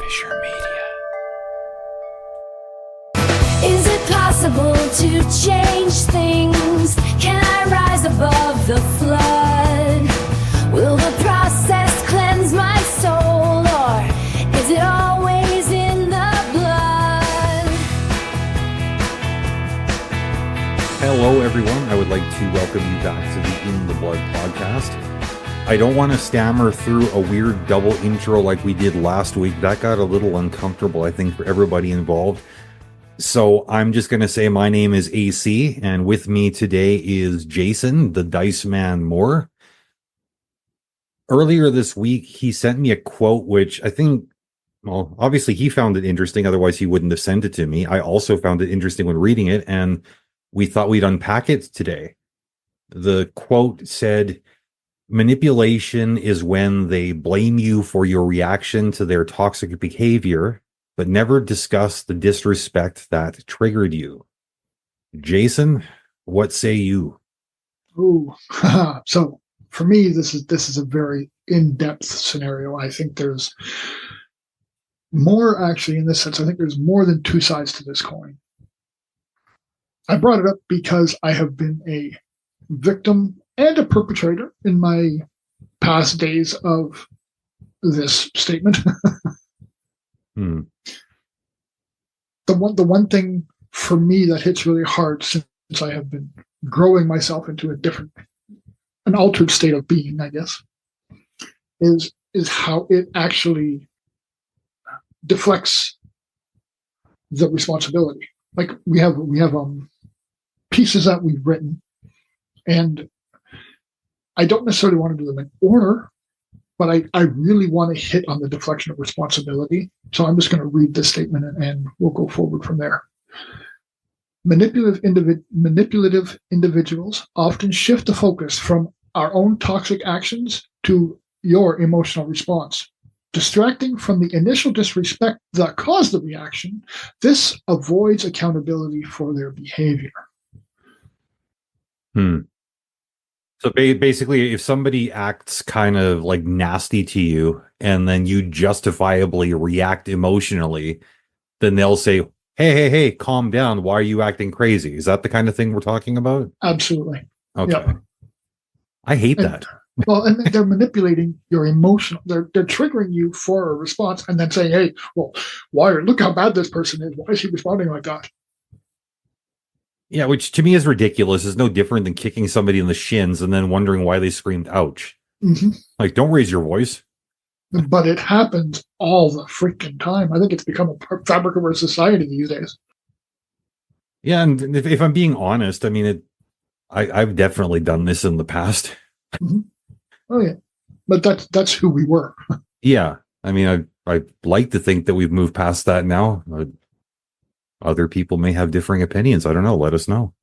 Bergen-Fischer Media. Is it possible to change things? Can I rise above the flood? Will the process cleanse my soul, or is it always in the blood? Hello, everyone. I would like to welcome you back to the In the Blood podcast. I don't want to stammer through a weird double intro like we did last week. That got a little uncomfortable, I think, for everybody involved. So I'm just going to say my name is AC, and with me today is Jason, the Dice Man Moore. Earlier this week, he sent me a quote, which I think, well, obviously he found it interesting. Otherwise, he wouldn't have sent it to me. I also found it interesting when reading it, and we thought we'd unpack it today. The quote said, "Manipulation is when they blame you for your reaction to their toxic behavior, but never discuss the disrespect that triggered you." Jason, what say you? Ooh, so for me, this is a very in-depth scenario. I think there's more, actually, in this sense. I think there's more than two sides to this coin. I brought it up because I have been a victim and a perpetrator in my past days of this statement. The one thing for me that hits really hard since I have been growing myself into an altered state of being, I guess, is how it actually deflects the responsibility. Like we have pieces that we've written, and I don't necessarily want to do them in order, but I really want to hit on the deflection of responsibility. So I'm just going to read this statement and we'll go forward from there. Manipulative individuals often shift the focus from our own toxic actions to your emotional response. Distracting from the initial disrespect that caused the reaction, this avoids accountability for their behavior. So basically, if somebody acts kind of like nasty to you and then you justifiably react emotionally, then they'll say, hey, calm down. Why are you acting crazy? Is that the kind of thing we're talking about? Absolutely. Okay. Yep. I hate that. Well, and they're manipulating your emotional. They're triggering you for a response, and then saying, "Hey, well, look how bad this person is. Why is he responding like that?" Yeah, which to me is ridiculous. It's no different than kicking somebody in the shins and then wondering why they screamed "ouch." Mm-hmm. Like, don't raise your voice. But it happens all the freaking time. I think it's become a fabric of our society these days. Yeah, and if I'm being honest, I mean, I've definitely done this in the past. Mm-hmm. Oh yeah, but that's who we were. Yeah, I mean, I like to think that we've moved past that now. Other people may have differing opinions. I don't know. Let us know.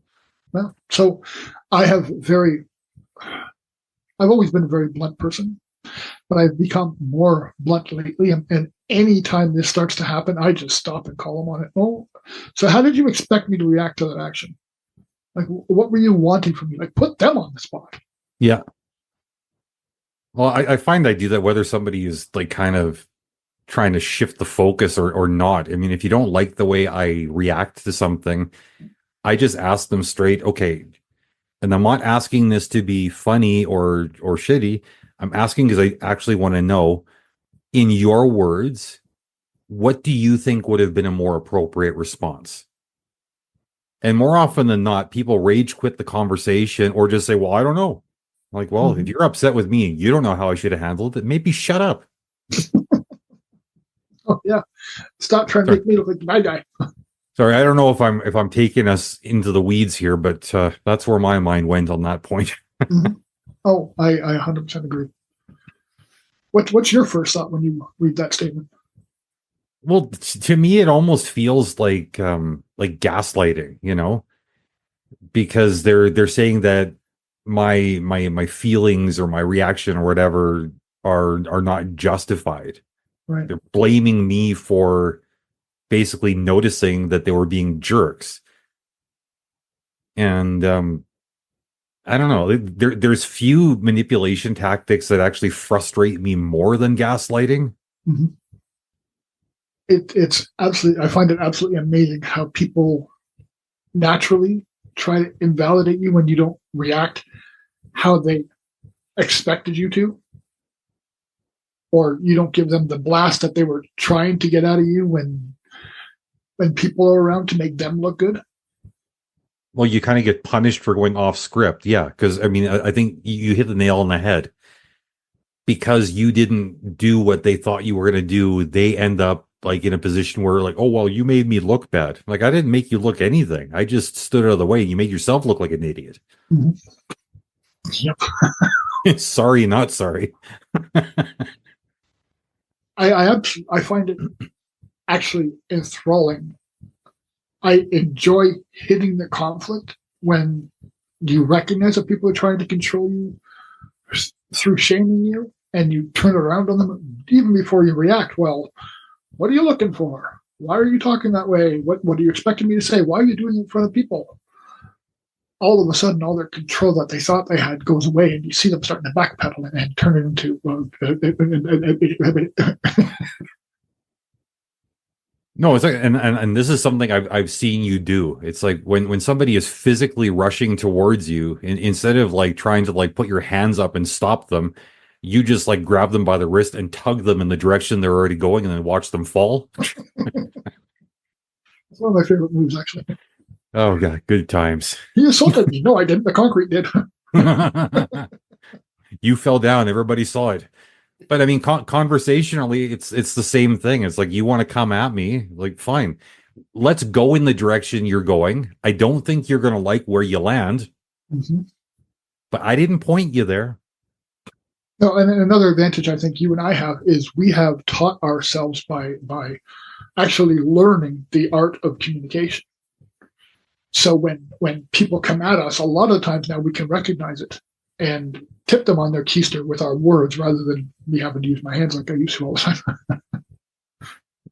Well, so I've always been a very blunt person, but I've become more blunt lately. And any time this starts to happen, I just stop and call them on it. Oh, so how did you expect me to react to that action? Like, what were you wanting from me? Like, put them on the spot. Yeah. Well, I find I do that whether somebody is like kind of trying to shift the focus or not. I mean, if you don't like the way I react to something, I just ask them straight, okay. And I'm not asking this to be funny or shitty. I'm asking because I actually want to know, in your words, what do you think would have been a more appropriate response? And more often than not, people rage quit the conversation or just say, well, I don't know. Like, well, if you're upset with me and you don't know how I should have handled it, maybe shut up. Oh yeah, stop trying to make me look like the bad guy. Sorry, I don't know if I'm taking us into the weeds here, but that's where my mind went on that point. Mm-hmm. Oh, I 100% agree. What's your first thought when you read that statement? Well, to me, it almost feels like gaslighting, you know, because they're saying that my feelings or my reaction or whatever are not justified. Right. They're blaming me for basically noticing that they were being jerks. And I don't know. There's few manipulation tactics that actually frustrate me more than gaslighting. Mm-hmm. it's absolutely, I find it absolutely amazing how people naturally try to invalidate you when you don't react how they expected you to, or you don't give them the blast that they were trying to get out of you when people are around to make them look good. Well, you kind of get punished for going off script. Yeah. Because, I mean, I think you hit the nail on the head. Because you didn't do what they thought you were going to do, they end up like in a position where like, oh, well, you made me look bad. Like, I didn't make you look anything. I just stood out of the way. You made yourself look like an idiot. Mm-hmm. Yep. Sorry, not sorry. I find it actually enthralling. I enjoy hitting the conflict when you recognize that people are trying to control you through shaming you, and you turn it around on them even before you react. Well, what are you looking for? Why are you talking that way? What are you expecting me to say? Why are you doing it in front of people? All of a sudden, all their control that they thought they had goes away, and you see them starting to backpedal and turn it into. No, it's like, and this is something I've seen you do. It's like when somebody is physically rushing towards you, instead of like trying to like put your hands up and stop them, you just like grab them by the wrist and tug them in the direction they're already going, and then watch them fall. It's one of my favorite moves, actually. Oh god, good times. He assaulted me. No, I didn't. The concrete did. You fell down. Everybody saw it. But I mean, conversationally, it's the same thing. It's like, you want to come at me, like, fine, let's go in the direction you're going. I don't think you're going to like where you land, but I didn't point you there. No, and another advantage I think you and I have is we have taught ourselves by actually learning the art of communication. So when people come at us, a lot of times now we can recognize it and tip them on their keister with our words rather than me having to use my hands like I used to all the time.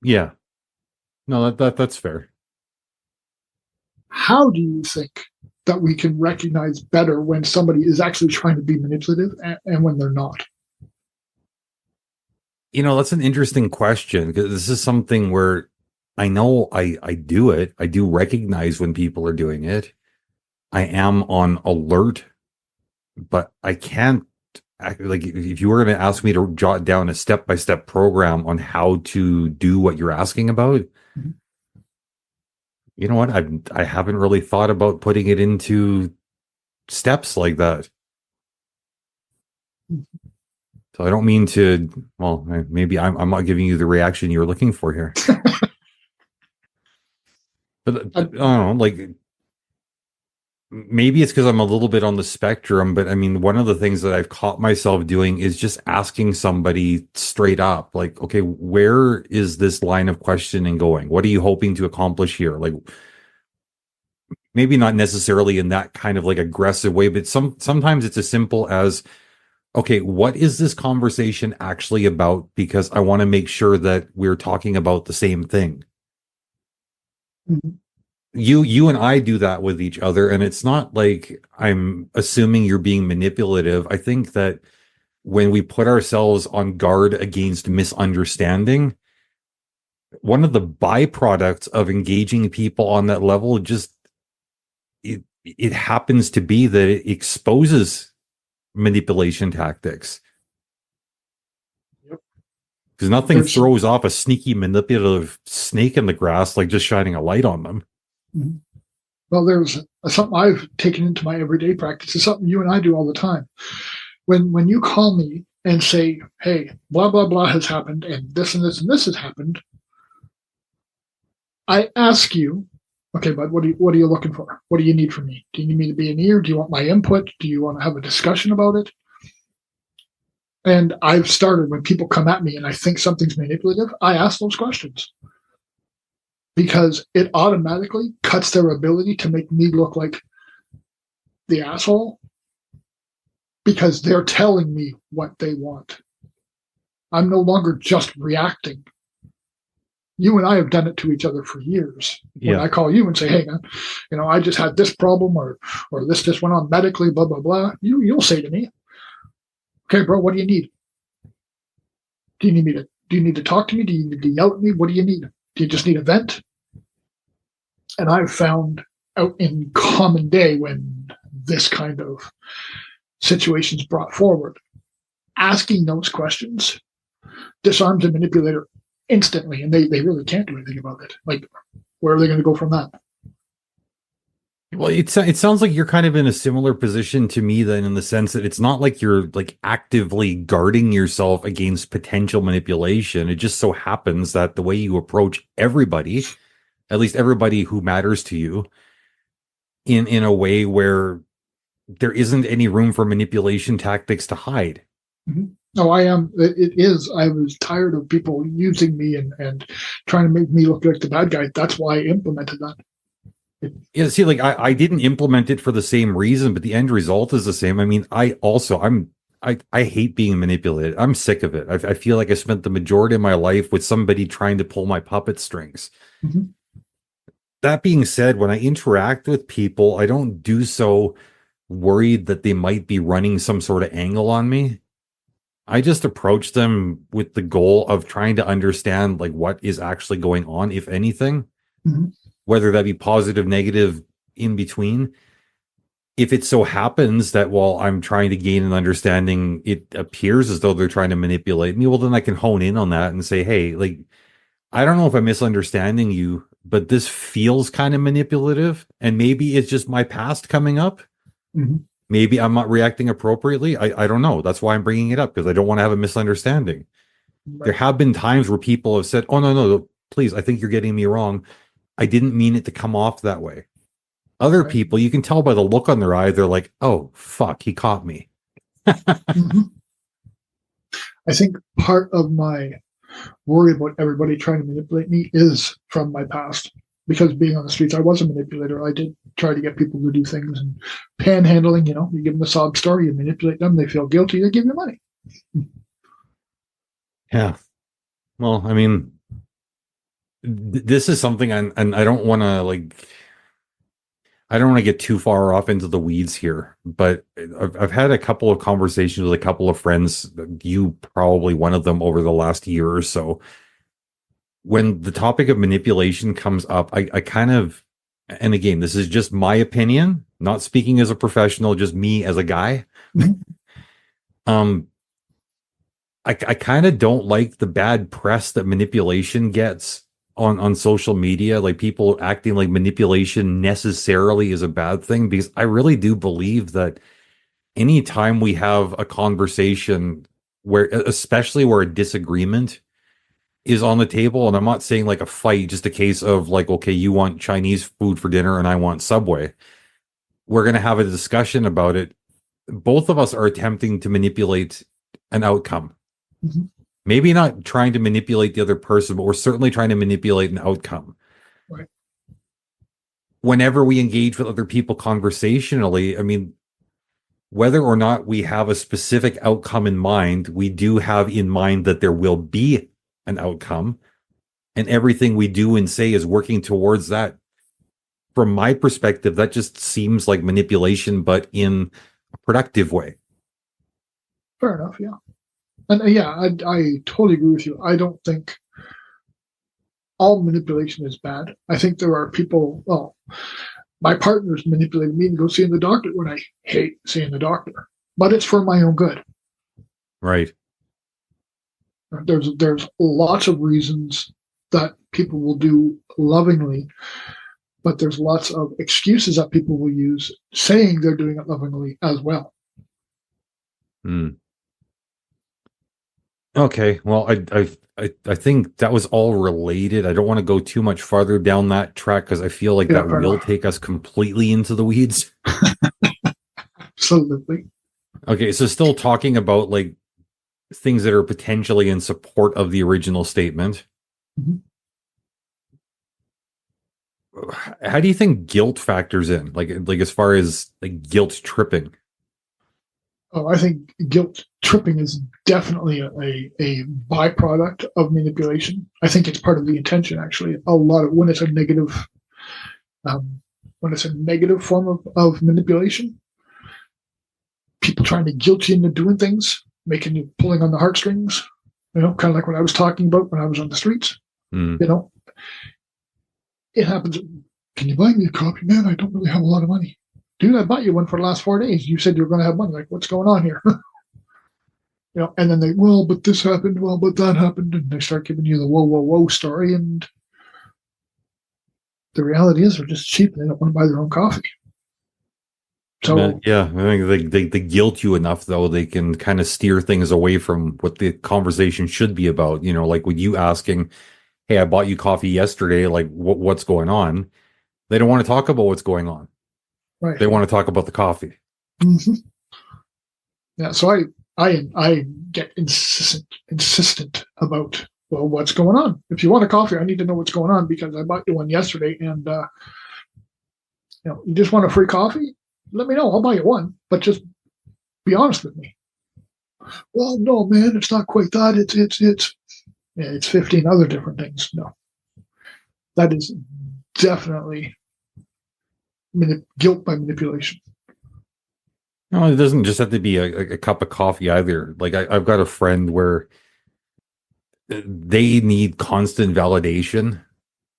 Yeah. No, that's fair. How do you think that we can recognize better when somebody is actually trying to be manipulative and when they're not? You know, that's an interesting question, because this is something where I know I do it. I do recognize when people are doing it. I am on alert, but I can't, like, if you were going to ask me to jot down a step-by-step program on how to do what you're asking about, you know what? I haven't really thought about putting it into steps like that. So I don't mean to, well, maybe I'm not giving you the reaction you're looking for here. But I don't know, like, maybe it's because I'm a little bit on the spectrum, but I mean, one of the things that I've caught myself doing is just asking somebody straight up, like, okay, where is this line of questioning going? What are you hoping to accomplish here? Like, maybe not necessarily in that kind of like aggressive way, but sometimes it's as simple as, okay, what is this conversation actually about? Because I want to make sure that we're talking about the same thing. You and I do that with each other, and it's not like I'm assuming you're being manipulative. I think that when we put ourselves on guard against misunderstanding, one of the byproducts of engaging people on that level, just it happens to be that it exposes manipulation tactics. Because nothing throws off a sneaky manipulative snake in the grass like just shining a light on them. Well, there's something I've taken into my everyday practice. It's something you and I do all the time. When you call me and say, hey, blah, blah, blah has happened, and this and this and this has happened, I ask you, okay, but what are you looking for? What do you need from me? Do you need me to be an ear? Do you want my input? Do you want to have a discussion about it? And I've started, when people come at me and I think something's manipulative, I ask those questions. Because it automatically cuts their ability to make me look like the asshole, because they're telling me what they want. I'm no longer just reacting. You and I have done it to each other for years. When I call you and say, hey, man, I just had this problem, or this just went on medically, blah, blah, blah. You'll say to me, okay, bro, what do you need? Do you Do you need to talk to me? Do you need to yell at me? What do you need? Do you just need a vent? And I've found out in common day when this kind of situation's brought forward, asking those questions disarms a manipulator instantly, and they really can't do anything about it. Like, where are they going to go from that? Well, it sounds like you're kind of in a similar position to me then, in the sense that it's not like you're like actively guarding yourself against potential manipulation. It just so happens that the way you approach everybody, at least everybody who matters to you, in a way where there isn't any room for manipulation tactics to hide. Mm-hmm. No, I am. It is. I was tired of people using me and trying to make me look like the bad guy. That's why I implemented that. Yeah, see, like I didn't implement it for the same reason, but the end result is the same. I mean, I hate being manipulated. I'm sick of it. I feel like I spent the majority of my life with somebody trying to pull my puppet strings. Mm-hmm. That being said, when I interact with people, I don't do so worried that they might be running some sort of angle on me. I just approach them with the goal of trying to understand like what is actually going on, if anything. Mm-hmm. Whether that be positive, negative, in between. If it so happens that while I'm trying to gain an understanding, it appears as though they're trying to manipulate me, well, then I can hone in on that and say, hey, like, I don't know if I'm misunderstanding you, but this feels kind of manipulative. And maybe it's just my past coming up. Mm-hmm. Maybe I'm not reacting appropriately. I don't know. That's why I'm bringing it up, because I don't want to have a misunderstanding. Right. There have been times where people have said, oh, no, please, I think you're getting me wrong. I didn't mean it to come off that way. Other people, you can tell by the look on their eye, they're like, oh, fuck, he caught me. Mm-hmm. I think part of my worry about everybody trying to manipulate me is from my past. Because being on the streets, I was a manipulator. I did try to get people to do things. And panhandling, you give them a sob story, you manipulate them, they feel guilty, they give you money. Yeah. Well, I mean, this is something and I don't want to get too far off into the weeds here, but I've had a couple of conversations with a couple of friends, you probably one of them, over the last year or so. When the topic of manipulation comes up, I kind of, and again, this is just my opinion, not speaking as a professional, just me as a guy. I kind of don't like the bad press that manipulation gets on social media, like people acting like manipulation necessarily is a bad thing, because I really do believe that anytime we have a conversation where, especially where a disagreement is on the table, and I'm not saying like a fight, just a case of like, okay, you want Chinese food for dinner and I want Subway, we're going to have a discussion about it. Both of us are attempting to manipulate an outcome. Mm-hmm. Maybe not trying to manipulate the other person, but we're certainly trying to manipulate an outcome. Right. Whenever we engage with other people conversationally, I mean, whether or not we have a specific outcome in mind, we do have in mind that there will be an outcome, and everything we do and say is working towards that. From my perspective, that just seems like manipulation, but in a productive way. Fair enough, yeah. And I totally agree with you. I don't think all manipulation is bad. I think there are people, well, my partner's manipulating me to go see the doctor when I hate seeing the doctor, but it's for my own good. Right. There's lots of reasons that people will do lovingly, but there's lots of excuses that people will use saying they're doing it lovingly as well. Okay, well, I think that was all related. I don't want to go too much farther down that track, because I feel like that will take us completely into the weeds. Absolutely. Okay, so still talking about like things that are potentially in support of the original statement. Mm-hmm. How do you think guilt factors in? Like as far as like guilt tripping? Oh, I think guilt tripping is definitely a byproduct of manipulation. I think it's part of the intention, actually. A lot of when it's a negative form of manipulation, people trying to guilt you into doing things, pulling on the heartstrings. kind of like what I was talking about when I was on the streets. Mm. It happens. Can you buy me a copy, man? I don't really have a lot of money. Dude, I bought you one for the last 4 days. You said you were going to have money. Like, what's going on here? And then they, well, but this happened. Well, but that happened. And they start giving you the whoa, whoa, whoa story. And the reality is they're just cheap. They don't want to buy their own coffee. So, yeah, I think they guilt you enough, though, they can kind of steer things away from what the conversation should be about. Like with you asking, hey, I bought you coffee yesterday. Like, what's going on? They don't want to talk about what's going on. right. They want to talk about the coffee. Mm-hmm. Yeah. So I get insistent about, well, what's going on? If you want a coffee, I need to know what's going on because I bought you one yesterday, and you just want a free coffee? Let me know. I'll buy you one, but just be honest with me. Well, no, man, it's not quite that. It's 15 other different things. No, that is definitely guilt by manipulation. No, it doesn't just have to be a cup of coffee either. Like I've got a friend where they need constant validation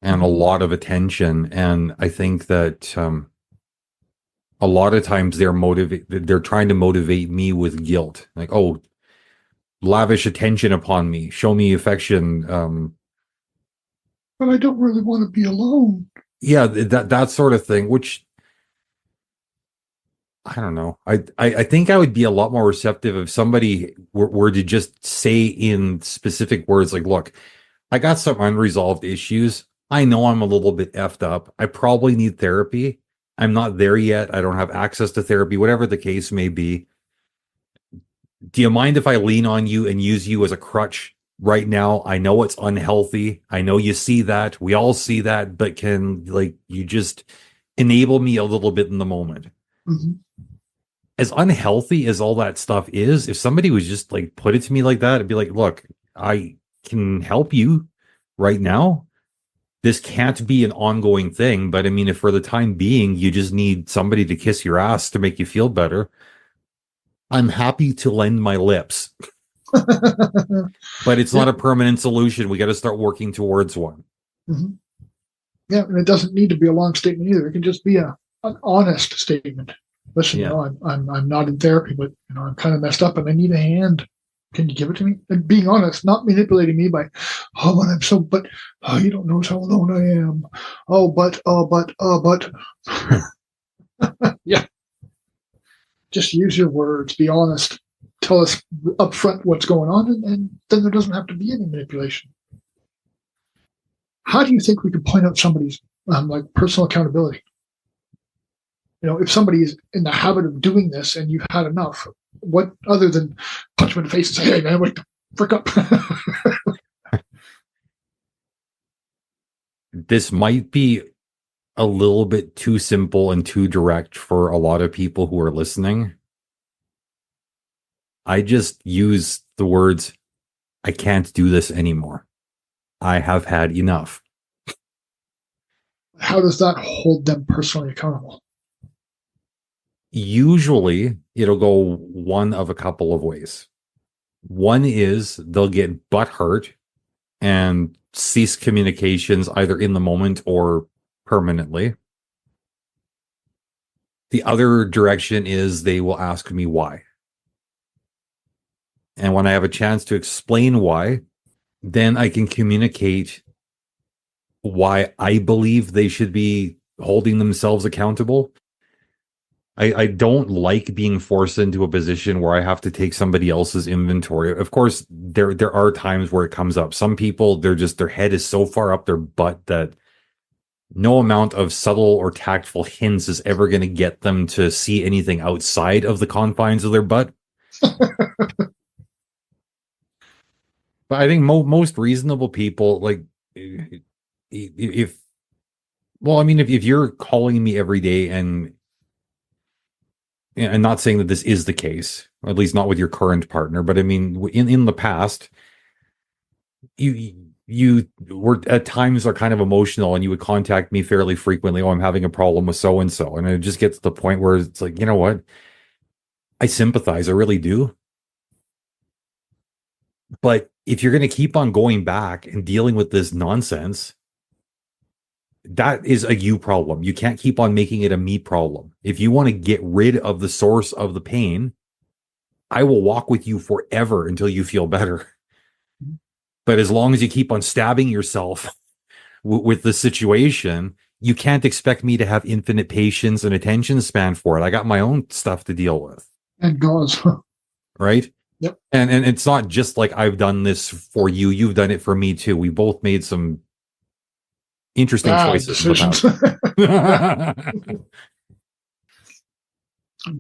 and a lot of attention, and I think that a lot of times they're trying to motivate me with guilt. Like, oh, lavish attention upon me, show me affection. But I don't really want to be alone. Yeah, that sort of thing, which I don't know. I think I would be a lot more receptive if somebody were to just say in specific words, like, look, I got some unresolved issues. I know I'm a little bit effed up. I probably need therapy. I'm not there yet. I don't have access to therapy, whatever the case may be. Do you mind if I lean on you and use you as a crutch right now? I know it's unhealthy. I know you see that. We all see that, but can you just enable me a little bit in the moment? Mm-hmm. As unhealthy as all that stuff is, if somebody was just put it to me like that, I'd be like, look, I can help you right now. This can't be an ongoing thing, but I mean, if for the time being, you just need somebody to kiss your ass to make you feel better, I'm happy to lend my lips. But it's not a permanent solution. We got to start working towards one. Mm-hmm. Yeah, and it doesn't need to be a long statement either. It can just be an honest statement. Listen, I'm not in therapy, but I'm kind of messed up and I need a hand. Can you give it to me? And being honest, not manipulating me by, you don't know how alone I am. But. Yeah. Just use your words. Be honest. Tell us up front what's going on, and then there doesn't have to be any manipulation. How do you think we could point out somebody's personal accountability? If somebody is in the habit of doing this and you've had enough, what other than punch them in the face and say, hey, man, wake the frick up. This might be a little bit too simple and too direct for a lot of people who are listening. I just use the words, I can't do this anymore. I have had enough. How does that hold them personally accountable? Usually, it'll go one of a couple of ways. One is they'll get butthurt and cease communications either in the moment or permanently. The other direction is they will ask me why. And when I have a chance to explain why, then I can communicate why I believe they should be holding themselves accountable. I don't like being forced into a position where I have to take somebody else's inventory. Of course, there are times where it comes up. Some people, their head is so far up their butt that no amount of subtle or tactful hints is ever going to get them to see anything outside of the confines of their butt. But I think most reasonable people, if you're calling me every day and not saying that this is the case, or at least not with your current partner, but I mean, in the past, you were at times are kind of emotional and you would contact me fairly frequently. Oh, I'm having a problem with so-and-so. And it just gets to the point where it's like, you know what? I sympathize. I really do. But if you're going to keep on going back and dealing with this nonsense, that is a you problem. You can't keep on making it a me problem. If you want to get rid of the source of the pain, I will walk with you forever until you feel better. But as long as you keep on stabbing yourself with the situation, you can't expect me to have infinite patience and attention span for it. I got my own stuff to deal with. And gauze. Right? Yep. And it's not just like I've done this for you. You've done it for me too. We both made some interesting choices. Decisions.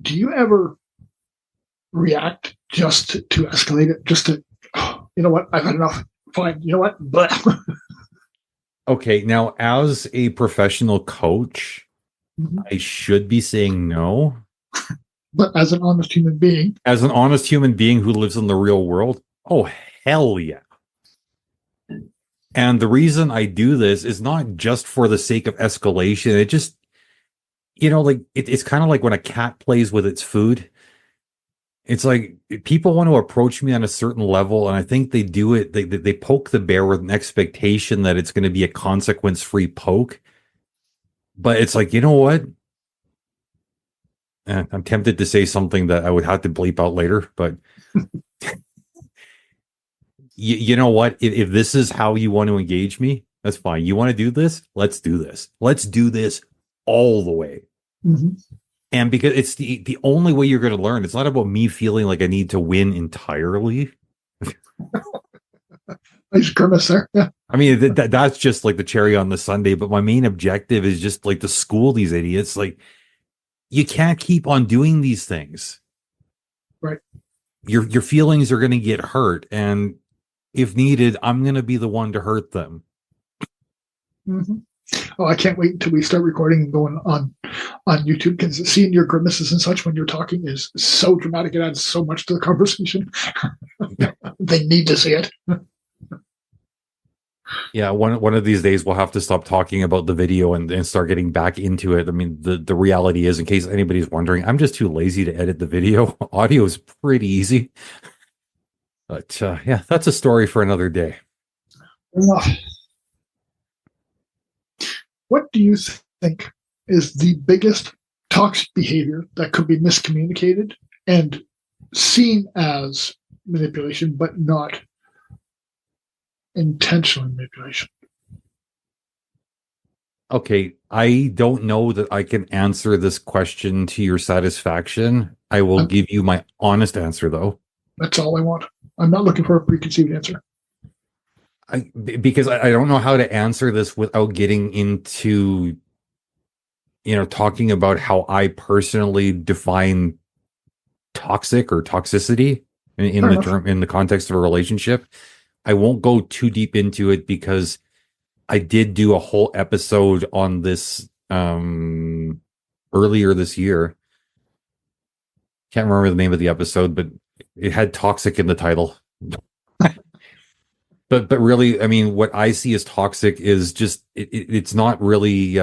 Do you ever react just to escalate it? Just to, oh, you know what? I've had enough. Fine. You know what? But okay. Now, as a professional coach, I should be saying no. But as an honest human being, who lives in the real world, oh, hell yeah. And the reason I do this is not just for the sake of escalation. It just, like it's kind of like when a cat plays with its food. It's like people want to approach me on a certain level, and I think they do it. They poke the bear with an expectation that it's going to be a consequence-free poke. But it's like, you know what? I'm tempted to say something that I would have to bleep out later, but you know what? If this is how you want to engage me, that's fine. You want to do this? Let's do this. Let's do this all the way. And because it's the only way you're going to learn. It's not about me feeling like I need to win entirely. Nice grimace there. Yeah. I mean, that's just like the cherry on the sundae. But my main objective is just like to school these idiots. Like, you can't keep on doing these things. Right. Your feelings are going to get hurt. And if needed, I'm going to be the one to hurt them. Oh, I can't wait until we start recording and going on YouTube, because seeing your grimaces and such when you're talking is so dramatic. It adds so much to the conversation. They need to see it. Yeah, one of these days we'll have to stop talking about the video and start getting back into it. I mean, the reality is, in case anybody's wondering, I'm just too lazy to edit the video. Audio is pretty easy. But yeah, that's a story for another day. What do you think is the biggest toxic behavior that could be miscommunicated and seen as manipulation, but not intentional manipulation? Okay, I don't know that I can answer this question to your satisfaction. I will give you my honest answer, though. That's all I want. I'm not looking for a preconceived answer. Because I don't know how to answer this without getting into, talking about how I personally define toxic or toxicity in the context of a relationship. I won't go too deep into it because I did do a whole episode on this earlier this year. Can't remember the name of the episode, but it had toxic in the title. But really, I mean, what I see as toxic is just it's not really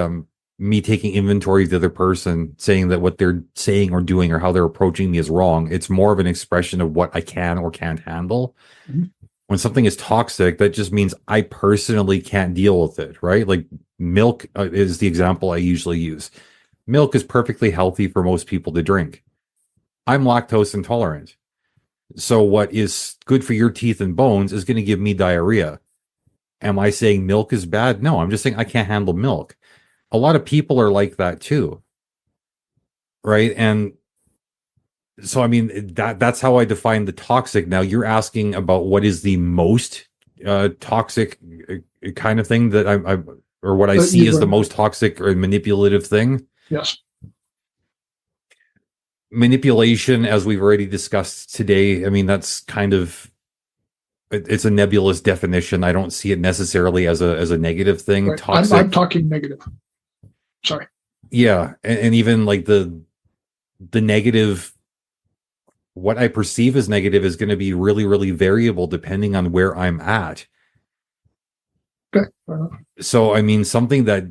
me taking inventory of the other person, saying that what they're saying or doing or how they're approaching me is wrong. It's more of an expression of what I can or can't handle. When something is toxic, that just means I personally can't deal with it, right? Like milk is the example I usually use. Milk is perfectly healthy for most people to drink. I'm lactose intolerant. So what is good for your teeth and bones is going to give me diarrhea. Am I saying milk is bad? No, I'm just saying I can't handle milk. A lot of people are like that too. Right? And so, I mean, that's how I define the toxic. Now you're asking about what is the most toxic kind of thing that or what I see as the most toxic or manipulative thing. Yes. Manipulation, as we've already discussed today, I mean, that's kind of, it's a nebulous definition. I don't see it necessarily as a negative thing. Right. Toxic. I'm talking negative. Sorry. Yeah. And even like the negative, what I perceive as negative is going to be really, really variable depending on where I'm at. Okay. So, I mean, something that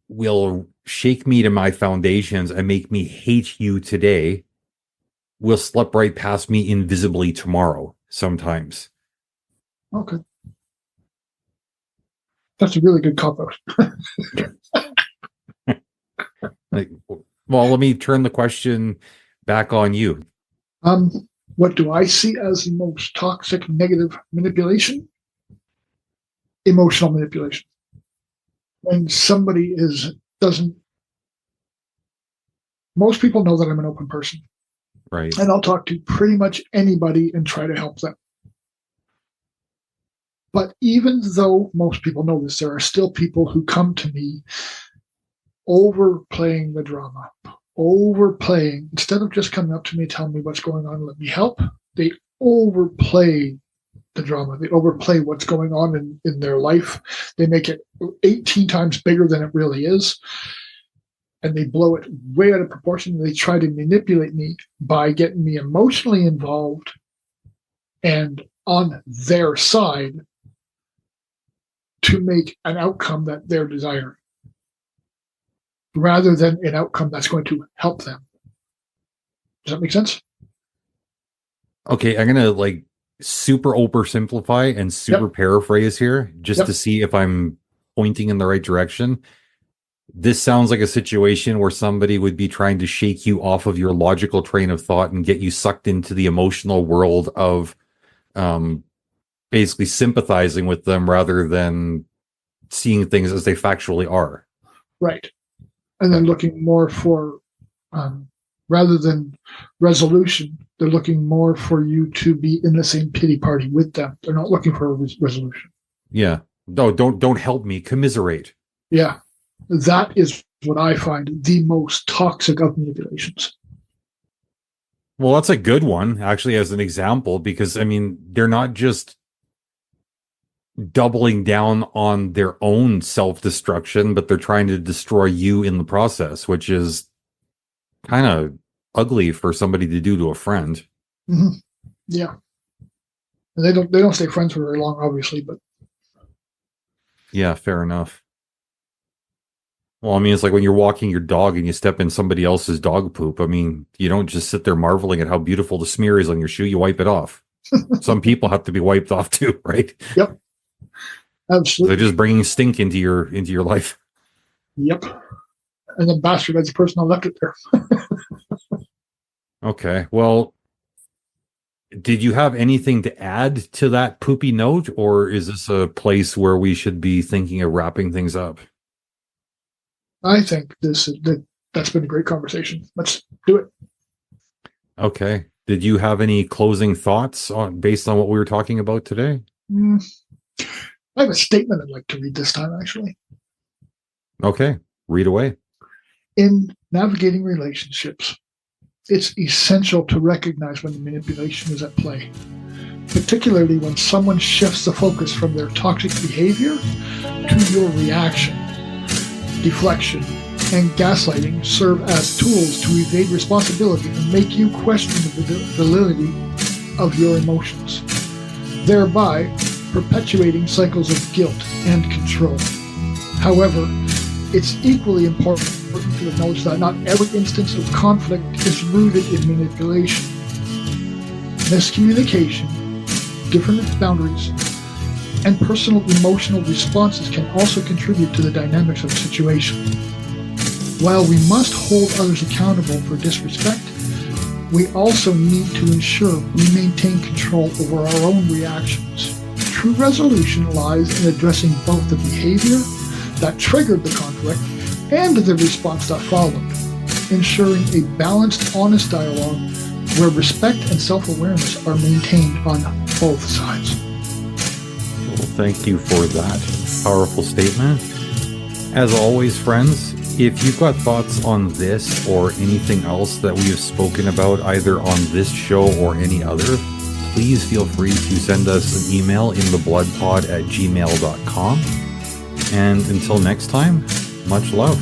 will shake me to my foundations and make me hate you today will slip right past me invisibly tomorrow sometimes. Okay. That's a really good cop out. Like, well, let me turn the question back on you. What do I see as the most toxic negative manipulation? Emotional manipulation. When somebody doesn't, most people know that I'm an open person, Right. and I'll talk to pretty much anybody and try to help them. But even though most people know this, there are still people who come to me overplaying the drama, overplaying. Instead of just coming up to me, telling me what's going on, let me help, they overplay the drama. They overplay what's going on in their life. They make it 18 times bigger than it really is. And they blow it way out of proportion. They try to manipulate me by getting me emotionally involved and on their side to make an outcome that they're desiring, rather than an outcome that's going to help them. Does that make sense? Okay, I'm gonna like super oversimplify and super paraphrase here just to see if I'm pointing in the right direction. This sounds like a situation where somebody would be trying to shake you off of your logical train of thought and get you sucked into the emotional world of basically sympathizing with them rather than seeing things as they factually are. Right. And then looking more for, rather than resolution, they're looking more for you to be in the same pity party with them. They're not looking for a resolution. Yeah. No, don't help me. Commiserate. Yeah. That is what I find the most toxic of manipulations. Well, that's a good one, actually, as an example, because, I mean, they're not just doubling down on their own self-destruction, but they're trying to destroy you in the process, which is kind of ugly for somebody to do to a friend. Mm-hmm. Yeah. And they don't stay friends for very long, obviously, but yeah, fair enough. Well, I mean, it's like when you're walking your dog and you step in somebody else's dog poop. I mean, you don't just sit there marveling at how beautiful the smear is on your shoe. You wipe it off. Some people have to be wiped off too, right? Yep. Absolutely. They're just bringing stink into your life. Yep. And then bastardize the person who left it there. Okay. Well, did you have anything to add to that poopy note, or is this a place where we should be thinking of wrapping things up? I think that's been a great conversation. Let's do it. Okay. Did you have any closing thoughts based on what we were talking about today? I have a statement I'd like to read this time, actually. Okay. Read away. In navigating relationships, it's essential to recognize when the manipulation is at play, particularly when someone shifts the focus from their toxic behavior to your reaction. Deflection and gaslighting serve as tools to evade responsibility and make you question the validity of your emotions, thereby perpetuating cycles of guilt and control. However, it's equally important to acknowledge that not every instance of conflict is rooted in manipulation. Miscommunication, different boundaries, and personal emotional responses can also contribute to the dynamics of a situation. While we must hold others accountable for disrespect, we also need to ensure we maintain control over our own reactions. True resolution lies in addressing both the behavior that triggered the conflict and the response that followed, ensuring a balanced, honest dialogue where respect and self-awareness are maintained on both sides. Well, thank you for that powerful statement. As always, friends, if you've got thoughts on this or anything else that we have spoken about either on this show or any other, please feel free to send us an email inthebloodpod@gmail.com. And until next time, much love.